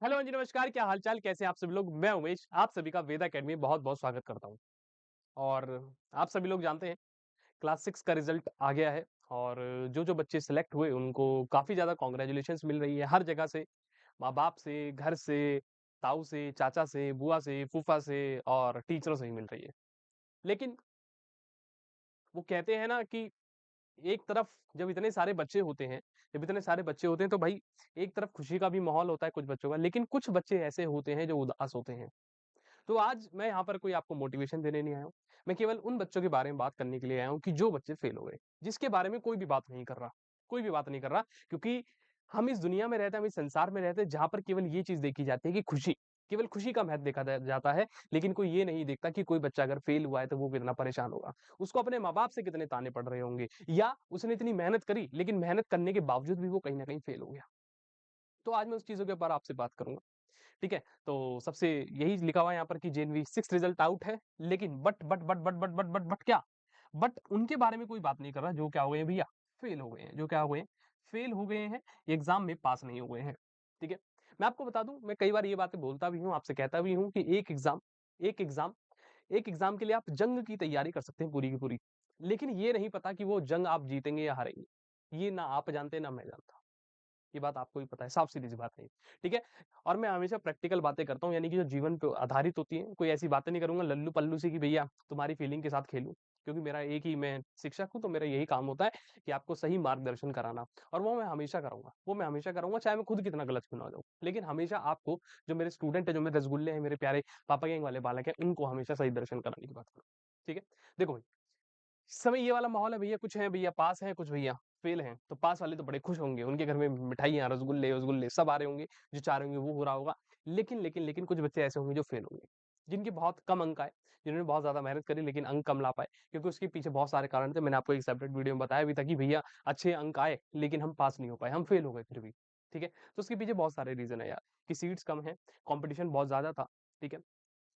Hello हाँ जी, नमस्कार, क्या हाल-चाल? कैसे हैं आप सभी लोग? मैं उमेश, आप सभी का वेद अकेडमी में बहुत-बहुत स्वागत करता हूँ। और आप सभी लोग जानते हैं, क्लास 6 का रिज़ल्ट आ गया है और जो-जो बच्चे सेलेक्ट हुए, उनको काफ़ी ज़्यादा कांग्रेचुलेशंस मिल रही है हर जगह से, माँ-बाप से, घर से, ताऊ से, चाचा से, बुआ से, फूफा से और टीचरों से भी मिल रही है। लेकिन वो कहते हैं ना कि एक तरफ जब इतने सारे बच्चे होते हैं तो भाई एक तरफ खुशी का भी माहौल होता है कुछ बच्चों का, लेकिन कुछ बच्चे ऐसे होते हैं जो उदास होते हैं। तो आज मैं यहाँ पर कोई आपको मोटिवेशन देने नहीं आया हूँ। मैं केवल उन बच्चों के बारे में बात करने के लिए आया हूँ कि जो बच्चे फेल हो गए, जिसके बारे में कोई भी बात नहीं कर रहा, कोई भी बात नहीं कर रहा क्योंकि हम इस दुनिया में रहते हैं, हम इस संसार में रहते हैं जहाँ पर केवल ये चीज़ देखी जाती है कि खुशी, केवल खुशी का महत्व देखा जाता है, लेकिन कोई ये नहीं देखता कि कोई बच्चा अगर फेल हुआ है तो वो कितना परेशान होगा। उसको अपने माँ-बाप से कितने ताने पड़ रहे होंगे या उसने इतनी मेहनत करी, लेकिन मेहनत करने के बावजूद भी वो कहीं न कहीं फेल हो गया। तो आज मैं उस चीज़ों के ऊपर आपसे बात करूँगा। ठीक है? तो सबसे यही लिखा हुआ है यहाँ पर कि जेएनवी 6 रिजल्ट आउट है, लेकिन बट क्या? बट उनके बारे में कोई बात नहीं कर रहा जो क्या हो गए हैं भैया, फेल हो गए हैं। जो क्या हो गए हैं, फेल हो गए हैं, एग्ज़ाम में पास नहीं हुए हैं। ठीक है? मैं आपको बता दूँ, मैं कई बार ये बातें बोलता भी हूँ, आपसे कहता भी हूँ कि एक एग्ज़ाम एक एग्ज़ाम के लिए आप जंग की तैयारी कर सकते हैं पूरी की पूरी। लेकिन ये नहीं पता कि वो जंग आप जीतेंगे या हारेंगे। ये ना आप जानते, ना मैं जानता। ये बात आपको भी पता है, साफ-सीधी सी बात है ये, ठीक है? और मैं हमेशा प्रैक्टिकल बातें करता हूँ, यानी कि जो जीवन पे आधारित होती हैं, कोई ऐसी बातें नहीं करूँगा लल्लू-पल्लू सी कि भैया तुम्हारी फीलिंग के साथ खेलूँ। क्योंकि मेरा एक ही मैं शिक्षक हूँ, तो मेरा यही काम होता है कि आपको सही मार्गदर्शन कराना और वो मैं हमेशा करूँगा। वो मैं हमेशा करूँगा, चाहे मैं खुद कितना गलत क्यों ना हो जाऊँ। लेकिन हमेशा आपको जो मेरे स्टूडेंट हैं, जो मेरे रसगुल्ले हैं, मेरे प्यारे पापा गैंग वाले बालक हैं, उनको हमेशा सही दर्शन कराने की बात करूँ। ठीक है? देखो भाई इस समय ये वाला माहौल है भैया कुछ हैं भैया पास हैं, कुछ भैया फेल हैं। तो पास वाले तो बड़े खुश होंगे, उनके घर में मिठाइयाँ, रसगुल्ले-वसगुल्ले सब आ रहे होंगे, जो चाह रहे होंगे वो हो रहा होगा। लेकिन कुछ बच्चे ऐसे होंगे जो फेल होंगे, जिनके बहुत कम अंक आए, जिन्होंने बहुत ज़्यादा मेहनत करी लेकिन अंक कम ला पाए, क्योंकि उसके पीछे बहुत सारे कारण थे। मैंने आपको एक सेपरेट वीडियो में बताया भी था कि भैया अच्छे अंक आए, लेकिन हम पास नहीं हो पाए, हम फेल हो गए फिर भी, ठीक है? तो उसके पीछे बहुत सारे रीज़न है यार, कि सीट्स कम हैं, कॉम्पिटिशन बहुत ज़्यादा था, ठीक है?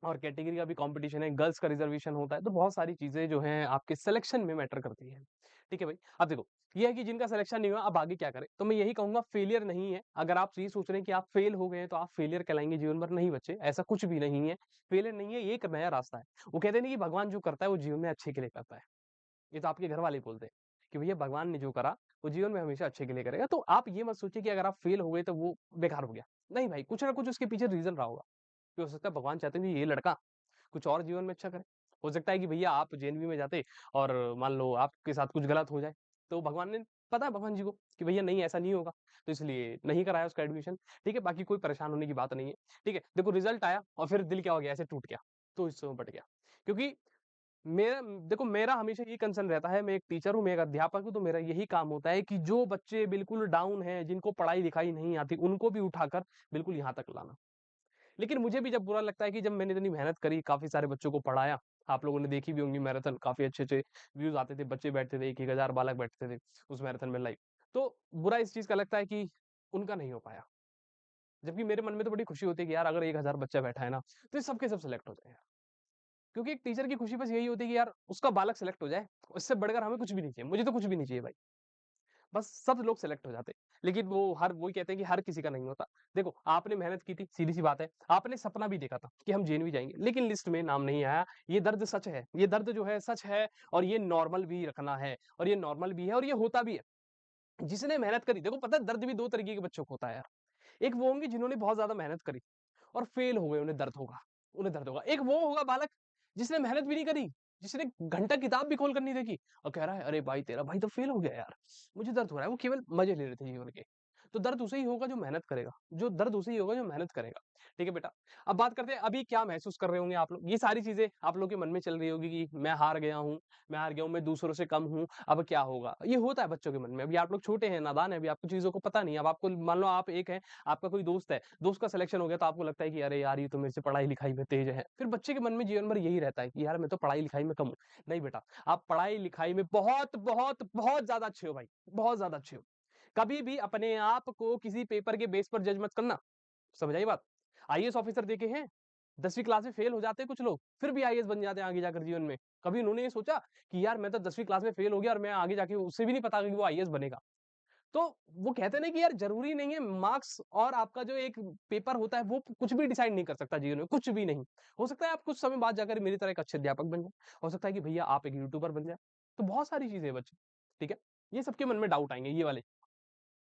और कैटेगरी का भी कॉम्पिटिशन है, गर्ल्स का रिज़र्वेशन होता है, तो बहुत सारी चीज़ें जो हैं आपके सिलेक्शन में मैटर करती हैं। ठीक है भाई? अब देखो, ये है कि जिनका सिलेक्शन नहीं हुआ अब आगे क्या करें? तो मैं यही कहूँगा फेलियर नहीं है, अगर आप ये सोच रहे हैं कि आप फेल हो गए हैं तो आप फेलियर कहलाएँगे जीवन भर, नहीं बच्चे, ऐसा कुछ भी नहीं है। फेलियर नहीं है, ये एक नया रास्ता है। वो कहते हैं ना कि भगवान जो करता है वो जीवन में अच्छे के लिए करता है। ये तो आपके घर वाले ही बोलते हैं, कि भैया भगवान ने जो करा, वो जीवन में हमेशा अच्छे के लिए करेगा। तो आप ये मत सोचिए कि अगर आप फेल हो गए तो वो बेकार हो गया। नहीं भाई, कुछ ना कुछ उसके पीछे रीज़न रहा होगा। कि हो सकता है भगवान चाहते हैं कि ये लड़का कुछ और जीवन में अच्छा करे। हो सकता है कि भैया आप जेएनवी में जाते और मान लो आपके साथ कुछ गलत हो जाए, तो भगवान ने पता है भगवान जी को कि भैया नहीं ऐसा नहीं होगा, तो इसलिए नहीं कराया उसका एडमिशन, ठीक है? बाकी कोई परेशान होने की बात नहीं है, ठीक है? देखो रिज़ल्ट आया और फिर दिल क्या हो गया ऐसे टूट गया, तो हिस्सों में बँट गया। क्योंकि मेरा देखो मेरा हमेशा ये कंसर्न रहता है, मैं एक टीचर हूँ, मैं एक अध्यापक हूँ, तो मेरा यही काम होता है कि जो बच्चे बिल्कुल डाउन हैं, जिनको पढ़ाई-लिखाई नहीं आती, उनको भी उठाकर बिल्कुल यहाँ तक लाना। लेकिन मुझे भी जब बुरा लगता है कि जब मैंने इतनी मेहनत करी, काफ़ी सारे बच्चों को पढ़ाया, आप लोगों ने देखी भी होंगी मैराथन काफ़ी अच्छे-अच्छे व्यूज़ आते थे, बच्चे बैठते थे, 1-1 हज़ार बालक बैठते थे उस मैराथन में लाइव। तो बुरा इस चीज़ का लगता है कि उनका नहीं हो पाया। जबकि मेरे मन में तो बड़ी खुशी होती है कि यार अगर 1000 बच्चा बैठा है ना, तो ये सब के सब सेलेक्ट हो जाएँ यार। क्योंकि एक टीचर की खुशी बस यही होती है कि यार उसका बालक सेलेक्ट हो जाए, इससे बढ़कर हमें कुछ भी नहीं चाहिए। मुझे तो कुछ भी नहीं चाहिए भाई। बस सब लोग सेलेक्ट हो जाते। लेकिन वो हर वही कहते हैं कि हर किसी का नहीं होता। देखो, आपने मेहनत की थी, सीधी-सी बात है। आपने सपना भी देखा था कि हम जेएनवी जाएँगे, लेकिन लिस्ट में नाम नहीं आया। ये दर्द सच है। ये दर्द जो है सच है और ये नॉर्मल भी रखना है और ये नॉर्मल भी है और ये होता भी है। जिसने मेहनत करी देखो पता है दर्द भी 2 तरीके के बच्चों को होता है यार। एक वो होंगे जिन्होंने बहुत ज़्यादा मेहनत करी और फेल हो गए, उन्हें दर्द होगा। एक वो होगा बालक जिसने मेहनत भी नहीं करी, जिसने घंटा किताब भी खोल कर नहीं देखी और कह रहा है, "अरे भाई तेरा भाई तो फेल हो गया यार, मुझे दर्द हो रहा है।" वो केवल मज़े ले रहे थे जीवन के। तो दर्द उसे ही होगा जो मेहनत करेगा, जो दर्द उसे ही होगा जो मेहनत करेगा। ठीक है बेटा? अब बात करते हैं अभी क्या महसूस कर रहे होंगे आप लोग? ये सारी चीज़ें आप लोगों के मन में चल रही होगी कि मैं हार गया हूँ, मैं दूसरों से कम हूँ, अब क्या होगा? ये होता है बच्चों के मन में। अभी आप लोग छोटे हैं, नादान हैं, अभी आपको चीज़ों को पता नहीं है। अब आपको मान लो आप एक हैं, आपका कोई दोस्त है, दोस्त का सिलेक्शन हो गया तो आपको लगता है कि अरे यार ये तो मेरे से पढ़ाई-लिखाई में तेज़ है। फिर बच्चे के मन में जीवन भर यही रहता है कि यार मैं तो पढ़ाई-लिखाई में कम हूँ। नहीं बेटा, आप पढ़ाई-लिखाई में बहुत, बहुत, बहुत ज़्यादा अच्छे हो भाई, बहुत ज़्यादा अच्छे हो। कभी भी अपने आप को किसी पेपर के बेस पर जज मत करना। समझ आई बात? आईएएस ऑफिसर देखे हैं? 10वीं क्लास में फेल हो जाते हैं कुछ लोग, फिर भी आईएएस बन जाते हैं आगे जाकर जीवन में। कभी उन्होंने ये सोचा कि यार मैं तो 10वीं क्लास में फेल हो गया और मैं आगे जाके उससे भी नहीं पता कि वो आईएएस बनेगा। तो वो कहते हैं ना कि यार ज़रूरी नहीं है मार्क्स और आपका जो एक पेपर होता है वो कुछ भी डिसाइड नहीं कर सकता जीवन में, कुछ भी नहीं। हो सकता है आप कुछ समय बाद जाकर मेरी तरह एक अच्छे अध्यापक बन जाएँ, हो सकता है कि भैया आप एक यूट्यूबर बन जाएँ। तो बहुत सारी चीज़ें हैं बच्चे, ठीक है? ये सबके मन में डाउट आएँगे ये वाले,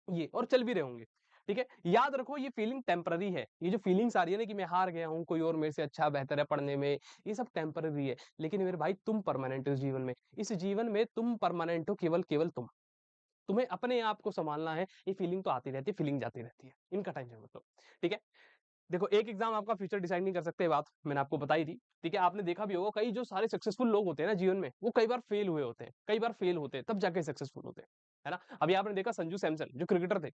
ये और चल भी रहे होंगे, ठीक है? याद रखो ये फीलिंग टेम्परेरी है। ये जो फीलिंग्स आ रही है ना कि मैं हार गया हूँ, कोई और मेरे से अच्छा बेहतर है पढ़ने में, ये सब टेम्परेरी है। लेकिन मेरे भाई तुम परमानेंट हो इस जीवन में। इस जीवन में तुम परमानेंट हो केवल तुम। तुम्हें अपने आप को सँभालना है, ये फीलिंग तो आती रहती है, फीलिंग जाती रहती है। इनका टेंशन मत लो, ठीक है? देखो एक एग्ज़ाम आपका फ्यूचर डिसाइड नहीं कर सकते, ये बात मैंने आपको बताई थी, ठीक है? आपने देखा भी होगा कई जो सारे सक्सेसफुल लोग होते हैं ना जीवन में, वो कई बार फेल हुए होते हैं, कई बार फेल होते हैं, तब जाके सक्सेसफुल होते हैं, है ना? अभी आपने देखा संजू सैमसन जो क्रिकेटर थे,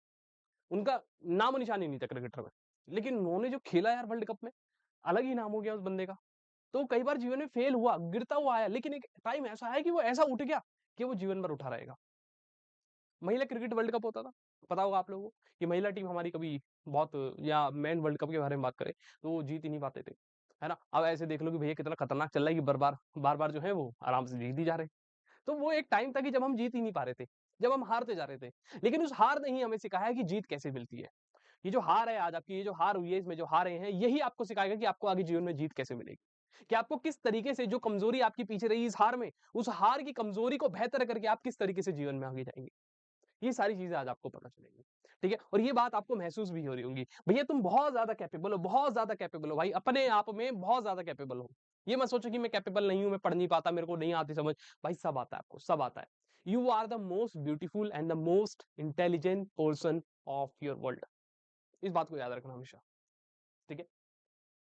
उनका नामो-निशान ही नहीं था क्रिकेटर में, लेकिन उन्होंने जो खेला यार वर्ल्ड कप में, अलग ही नाम हो गया उस बंदे का। तो कई बार जीवन में फेल हुआ, गिरता हुआ आया, लेकिन एक टाइम ऐसा है कि वो ऐसा उठ गया कि वो जीवन भर उठा रहेगा। महिला क्रिकेट वर्ल्ड कप होता था, पता होगा आप लोगों को कि महिला टीम हमारी कभी बहुत या मेन वर्ल्ड कप के बारे में बात करें, तो वो जीत ही नहीं पाते थे, है ना? अब ऐसे देख लो कि भैया कितना खतरनाक चल रहा है कि बार-बार जो है वो आराम से जीत ही जा रहे हैं। तो वो एक टाइम था कि जब हम जीत ही नहीं पा रहे थे, जब हम हारते जा रहे थे। लेकिन उस हार ने ही हमें सिखाया है कि जीत कैसे मिलती है। ये जो हार है आज आपकी, ये जो हार हुई है, इसमें जो हारे हैं, यही आपको सिखाएगा कि आपको आगे जीवन में जीत कैसे मिलेगी। कि आपको किस तरीके से जो कमज़ोरी आपकी पीछे रही इस हार में, उस हार की कमज़ोरी को बेहतर करके आप किस तरीके से जीवन में आगे जाएँगे। ये सारी चीज़ें आज आपको पता चलेंगी, ठीक है? और ये बात आपको महसूस भी हो रही होंगी, भैया तुम बहुत ज़्यादा कैपेबल हो, बहुत ज़्यादा कैपेबल हो भाई, अपने आप में बहुत ज़्यादा कैपेबल हो। ये मत सोचो कि मैं कैपेबल नहीं हूँ, मैं पढ़ नहीं पाता, मेरे को नहीं आती समझ, भाई सब आता है आपको, सब आता है। You are the most beautiful and the most intelligent person of your world. इस बात को याद रखना हमेशा, ठीक है?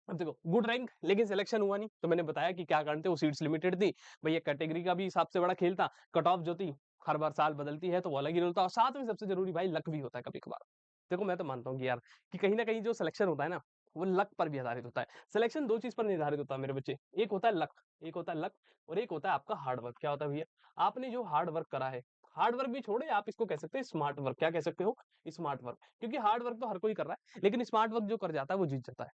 अब देखो गुड रैंक लेकिन सिलेक्शन हुआ नहीं, तो मैंने बताया कि क्या कारण थे, वो सीट्स लिमिटेड थी, भैया कैटेगरी का भी सबसे बड़ा खेल था, कट ऑफ जो थी, हर बार साल बदलती है, तो वो अलग ही रोल था और साथ में सबसे ज़रूरी भाई लक भी होता है कभी-कभार। देखो मैं तो मानता हूँ कि यार, कि कहीं न कहीं जो सिलेक्शन होता है ना, वो लक पर भी आधारित होता है। सिलेक्शन 2 चीज़ पर निर्धारित होता है मेरे बच्चे, एक होता है लक और एक होता है आपका हार्ड वर्क। क्या होता है भैया? आपने जो हार्ड वर्क करा है, हार्ड वर्क भी छोड़े आप इसको कह सकते हैं स्मार्ट वर्क। क्या कह सकते हो? Smart work. क्योंकि हार्ड वर्क तो हर कोई कर रहा है, लेकिन स्मार्ट वर्क जो कर जाता है, वो जीत जाता है।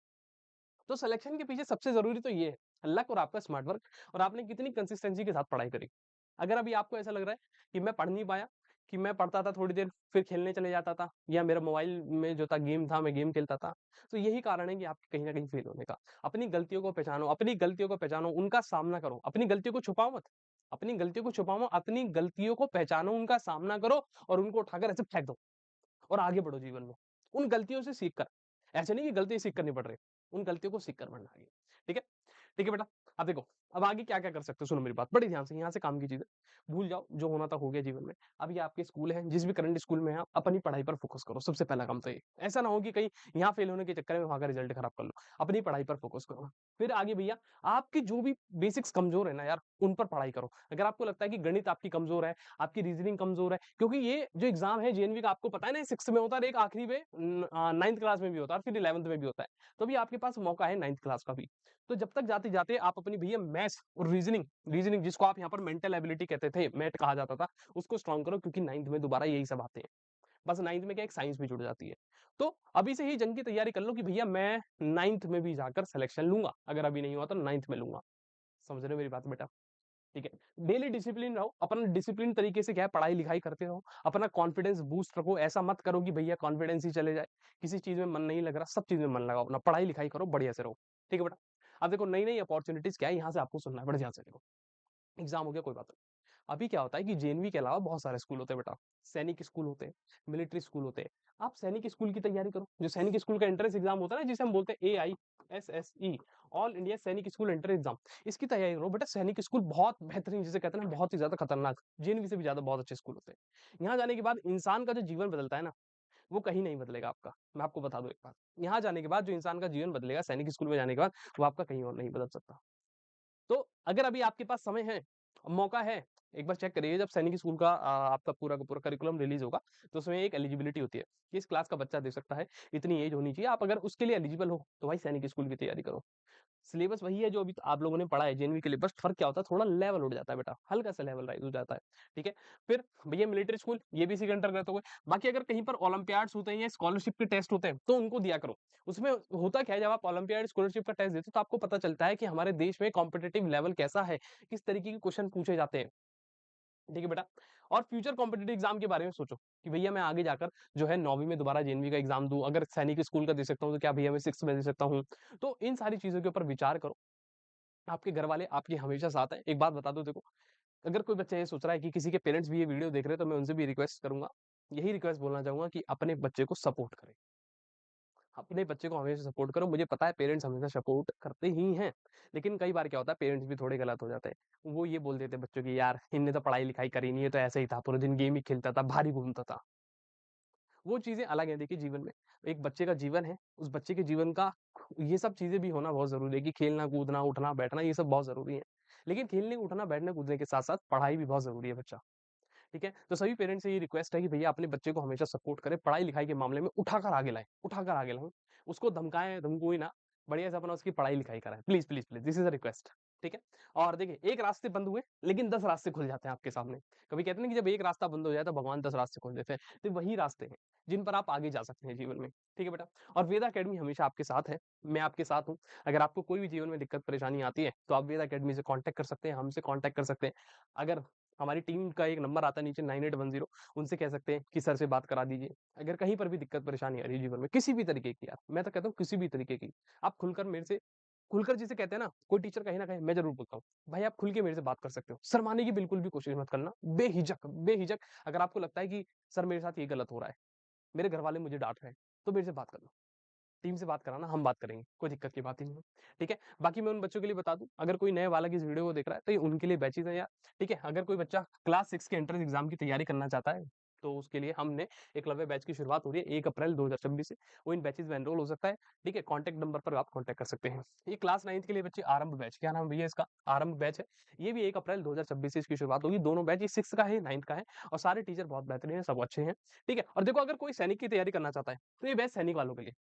तो सिलेक्शन के पीछे सबसे ज़रूरी तो ये है, लक और आपका स्मार्ट वर्क और आपने कितनी कंसिस्टेंसी के साथ पढ़ाई करी। अगर अभी आपको ऐसा लग रहा है कि मैं पढ़ नहीं पाया, कि मैं पढ़ता था थोड़ी देर फिर खेलने चले जाता था या मेरा मोबाइल में जो था गेम था, मैं गेम खेलता था। तो यही कारण है कि आप कहीं न कहीं फेल होने का। अपनी गलतियों को पहचानो, अपनी गलतियों को पहचानो, उनका सामना करो। अपनी गलतियों को छुपाओ मत। अपनी गलतियों को छुपाओ मत, अपनी गलतियों को पहचानो, उनका सामना करो और उनको उठाकर ऐसे फेंक दो। और आगे बढ़ो जीवन में। उन गलतियों से सीख कर। ऐसे नहीं कि गलती सीख कर नहीं पड़ रहे, उन गलतियों को सीख कर बढ़ना आगे। ठीक है? ठीक है बेटा, अब देखो, अब आगे क्या-क्या कर सकते हो सुनो मेरी बात बड़े ध्यान से, यहाँ से काम की चीज़ है। भूल जाओ, जो होना था हो गया जीवन में। अब ये आपके स्कूल है, जिस भी करंट स्कूल में है आप अपनी पढ़ाई पर फ़ोकस करो, सबसे पहला काम तो ये। ऐसा ना हो कि कहीं यहाँ फेल होने के चक्कर में वहाँ का रिज़ल्ट खराब कर लो। अपनी पढ़ाई पर फ़ोकस करो। फिर आगे भैया, आपकी जो भी बेसिक्स कमज़ोर है ना यार, उन पर पढ़ाई करो। अगर आपको लगता है कि गणित आपकी कमज़ोर है, आपकी रीज़निंग कमज़ोर है, क्योंकि ये जो एग्ज़ाम है जेईई का आपको पता है ना 6th में होता है और एक आखिरी में 9th क्लास में भी होता है और फिर 11th में भी होता है। तो अभी आपके पास मौका है 9th क्लास का भी। तो जब तक जाते-जाते आप अपनी भैया मैथ्स और रीज़निंग रीज़निंग जिसको आप यहाँ पर मेंटल एबिलिटी कहते थे, मैथ कहा जाता था, उसको स्ट्रॉन्ग करो क्योंकि 9th में दोबारा यही सब आते हैं। बस 9th में क्या एक साइंस भी जुड़ जाती है। तो अभी से ही जंग की तैयारी कर लो कि भैया मैं 9th में भी जाकर सिलेक्शन लूँगा। अगर अभी नहीं हुआ तो 9th में लूँगा। समझ रहे हो मेरी बात बेटा? ठीक है। डेली डिसिप्लिन रहो, अपना डिसिप्लिन तरीके से क्या है पढ़ाई-लिखाई करते रहो, अपना कॉन्फिडेंस बूस्ट रखो, ऐसा मत करो कि भैया कॉन्फिडेंस ही चले जाए, किसी चीज़ में मन नहीं लग रहा, सब चीज़ में मन लगाओ अपना, पढ़ाई-लिखाई करो, बढ़िया से रहो। ठीक है बेटा? अब देखो नई-नई अपॉर्च्युनिटीज़ क्या है यहाँ से आपको सुनना है, बड़े ध्यान से देखो। एग्ज़ाम हो गया कोई बात नहीं। अभी क्या होता है कि जेएनवी के अलावा बहुत सारे स्कूल होते हैं बेटा। सैनिक स्कूल होते हैं, मिलिट्री स्कूल होते हैं। आप सैनिक स्कूल की तैयारी करो। जो सैनिक स्कूल का एंट्रेंस एग्ज़ाम होता है ना जिसे हम बोलते हैं एआईएसएसई ऑल इंडिया सैनिक स्कूल एंट्रेंस एग्ज़ाम। इसकी तैयारी करो बेटा सैनिक स्कूल बहुत बेहतरीन जिसे कहते हैं ना बहुत ही ज़्यादा खतरनाक, जेएनवी से भी ज़्यादा बहुत अच्छे स्कूल होते हैं। यहाँ जाने के बाद इंसान का जो जीवन बदलता है ना, वो कहीं नहीं बदलेगा आपका। मैं आपको बता दूँ एक बात। यहाँ जाने के बाद जो इंसान का जीवन बदलेगा सैनिक स्कूल में जाने के बाद, वो आपका कहीं और नहीं बदल सकता। तो अगर अभी आपके पास समय है, मौका है, एक बार चेक करिए जब सैनिक स्कूल का आपका पूरा का पूरा करिकुलम रिलीज़ होगा, तो उसमें एक एलिजिबिलिटी होती है, कि इस क्लास का बच्चा दे सकता है, इतनी एज होनी चाहिए, आप अगर उसके लिए एलिजिबल हो, तो भाई सैनिक स्कूल की तैयारी करो। सिलेबस वही है जो अभी आप लोगों ने पढ़ा है जेएनवी के लिए, बस फ़र्क क्या होता है थोड़ा लेवल उठ जाता है बेटा, हल्का-सा लेवल राइज़ हो जाता है, ठीक है? फिर भैया मिलिट्री स्कूल, ये भी इसी के अंतर्गत हो गए। बाकी अगर कहीं पर ओलंपियाड्स होते हैं या स्कॉलरशिप के टेस्ट होते हैं, तो उनको दिया करो। उसमें होता क्या है जब आप ओलंपियाड स्कॉलरशिप का टेस्ट देते हो तो आपको पता चलता है कि हमारे देश में कॉम्पिटिटिव लेवल कैसा है, किस तरीके के क्वेश्चन पूछे जाते हैं। ठीक है बेटा? और फ्यूचर कॉम्पिटिटिव एग्ज़ाम के बारे में सोचो कि भैया मैं आगे जाकर जो है 9वीं में दोबारा जेईई का एग्ज़ाम दूँ, अगर सैनिक स्कूल का दे सकता हूँ, तो क्या भैया मैं 6th में दे सकता हूँ? तो इन सारी चीज़ों के ऊपर विचार करो। आपके घरवाले आपके हमेशा साथ हैं। एक बात बता दूँ देखो, अगर कोई बच्चा ये सोच रहा है कि किसी के पेरेंट्स भी ये वीडियो देख रहे हैं, तो मैं उनसे भी रिक्वेस्ट करूँगा, यही रिक्वेस्ट बोलना चाहूँगा कि अपने बच्चे को सपोर्ट करें। अपने बच्चे को हमेशा सपोर्ट करो, मुझे पता है पेरेंट्स हमेशा सपोर्ट करते ही हैं, लेकिन कई बार क्या होता है पेरेंट्स भी थोड़े गलत हो जाते हैं। वो ये बोल देते हैं बच्चों की यार इनने तो पढ़ाई-लिखाई करी नहीं है, तो ऐसे ही था, पूरे दिन गेम ही खेलता था, बाहर ही घूमता था। वो चीज़ें अलग हैं देखिए जीवन में, एक बच्चे का जीवन है, उस बच्चे के जीवन का ये सब चीज़ें भी होना बहुत ज़रूरी है कि खेलना, कूदना, उठना, बैठना ये सब बहुत ज़रूरी है। लेकिन खेलने, उठना, बैठने, कूदने के साथ-साथ पढ़ाई भी बहुत ज़रूरी है बच्चा। ठीक है? तो सभी पेरेंट्स से ये रिक्वेस्ट है कि भैया अपने बच्चे को हमेशा सपोर्ट करें, पढ़ाई-लिखाई के मामले में उठाकर आगे लाएँ, उठाकर आगे लाएँ। उसको धमकाएँ, धमकोएँ ना, बढ़िया से अपना उसकी पढ़ाई-लिखाई कराएँ। Please, please, please this is a request ठीक है? और देखिए एक रास्ते बंद हुए, लेकिन 10 रास्ते खुल जाते हैं आपके सामने। कभी कहते हैं ना कि जब एक रास्ता बंद हो जाए तो भगवान 10 रास्ते खोल देते हैं। तो वही रास्ते हैं, जिन पर आप आगे जा सकते हैं जीवन में। ठीक है बेटा? और वेदा अकेडमी हमेशा आपके साथ है, मैं आपके साथ हूँ। अगर आपको कोई भी जीवन में दिक्कत परेशानी आती है, तो आप वेदा अकेडमी से कॉन्टैक्ट कर सकते हैं, हमसे कॉन्टैक्ट कर सकते हैं। अगर हमारी टीम का एक नंबर आता है नीचे 9810 उनसे कह सकते हैं कि सर से बात करा दीजिए। अगर कहीं पर भी दिक्कत परेशानी आ रही है जीवन में, किसी भी तरीके की यार, मैं तो कहता हूँ किसी भी तरीके की, आप खुलकर मेरे से खुलकर जिसे कहते हैं ना, कोई टीचर कहे ना कहे, मैं ज़रूर बोलता हूँ, भाई आप खुल के मेरे से बात कर सकते हो। शर्माने की बिल्कुल भी कोशिश मत करना, बेहिचक बेहिचक अगर आपको लगता है कि सर मेरे साथ ये गलत हो रहा है, मेरे घरवाले मुझे डाँट रहे हैं, तो मेरे से बात कर लो। टीम से बात कराना, हम बात करेंगे, कोई दिक्कत की बात ही नहीं है, ठीक है? बाकी मैं उन बच्चों के लिए बता दूँ, अगर कोई नए बालक इस वीडियो को देख रहा है, तो ये उनके लिए बैचेज़ हैं यार, ठीक है? अगर कोई बच्चा क्लास 6 के एंट्रेंस एग्ज़ाम की तैयारी करना चाहता है, तो उसके लिए हमने एकलव्य बैच की शुरुआत हो रही है 1 अप्रैल 2026 से, वो इन बैचेज़ में एनरोल हो सकता है, ठीक है? कॉन्टैक्ट नंबर पर आप कॉन्टैक्ट कर सकते हैं। ये क्लास 9th के लिए बच्चे आरंभ बैच, क्या नाम है भैया इसका? आरंभ बैच है, ये भी 1 अप्रैल 2026 से इसकी शुरुआत होगी, दोनों बैच ये 6th का है, 9th का है और सारे टीचर बहुत बेहतरीन हैं, सब अच्छे हैं, ठीक है? और देखो अगर कोई सैनिक की तैयारी करना चाहता है, तो ये बैच सैनिक वालों के लिए।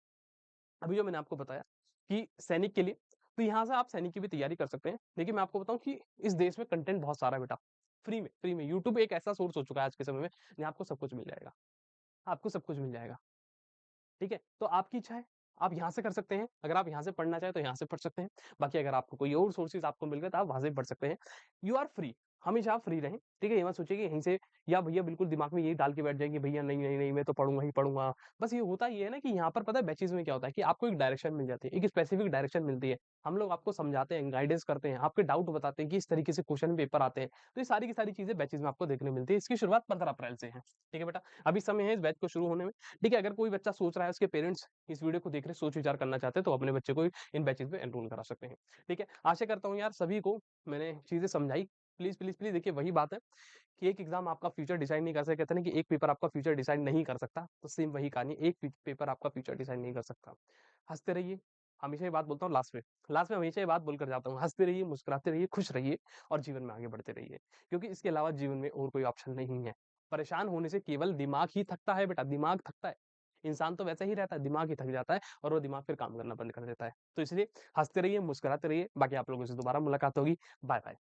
अभी जो मैंने आपको बताया कि सैनिक के लिए, तो यहाँ से आप सैनिक की भी तैयारी कर सकते हैं। देखिए मैं आपको बताऊँ कि इस देश में कंटेंट बहुत सारा है बेटा, फ्री में यूट्यूब एक ऐसा सोर्स हो चुका है आज के समय में, जहाँ आपको सब कुछ मिल जाएगा, आपको सब कुछ मिल जाएगा, ठीक है? तो आपकी इच्छा है, आप यहाँ से कर सकते हैं, अगर आप यहाँ से पढ़ना चाहें तो यहाँ से पढ़ सकते हैं, बाकी अगर आपको कोई और सोर्सेज़ आपको मिल गए तो आप वहाँ से भी पढ़ सकते हैं। यू आर फ्री, हमेशा आप फ्री रहें, ठीक है? ये मत सोचिए कि यहीं से या भैया बिल्कुल दिमाग में यही डाल के बैठ जाएँ कि भैया नहीं, नहीं, नहीं मैं तो पढ़ूँगा ही पढ़ूँगा। बस ये होता ये है ना कि यहाँ पर पता है बैचेज़ में क्या होता है कि आपको एक डायरेक्शन मिल जाती है, एक स्पेसिफिक डायरेक्शन मिलती है। हम लोग आपको समझाते हैं, गाइडेंस करते हैं, आपके डाउट बताते हैं कि इस तरीके से क्वेश्चन पेपर आते हैं। तो ये सारी की सारी चीज़ें बैचेज़ में आपको देखने मिलती है। इसकी शुरुआत 15 अप्रैल से है, ठीक है बेटा? अभी समय है इस बैच को शुरू होने में, ठीक है? अगर कोई बच्चा सोच रहा है उसके पेरेंट्स इस वीडियो को देख रहे सोच विचार करना चाहते हैं तो अपने बच्चे को इन बैचेज़ में एनरोल करा सकते हैं, ठीक है? आशा करता हूँ यार सभी को मैंने चीज़ें समझाई। प्लीज़, प्लीज़, प्लीज़ देखिए वही बात है कि एक एग्ज़ाम आपका फ्यूचर डिसाइड नहीं कर सकता। कहते हैं ना कि एक पेपर आपका फ्यूचर डिसाइड नहीं कर सकता, तो सेम वही कहानी है, एक पेपर आपका फ्यूचर डिसाइड नहीं कर सकता। हँसते रहिए, हमेशा ये बात बोलता हूँ लास्ट में हमेशा ये बात बोलकर जाता हूँ, हँसते रहिए, मुस्कुराते रहिए, खुश रहिए और जीवन में आगे बढ़ते रहिए। क्योंकि इसके अलावा जीवन में और कोई ऑप्शन नहीं है। परेशान होने से केवल दिमाग ही थकता है बेटा, दिमाग थकता है। इंसान तो वैसे ही रहता है, दिमाग ही थक जाता है और वो दिमाग फिर काम करना बंद कर देता है। तो इसलिए हँसते रहिए, मुस्कुराते रहिए, बाकी आप लोगों से दोबारा मुलाकात होगी। बाय-बाय।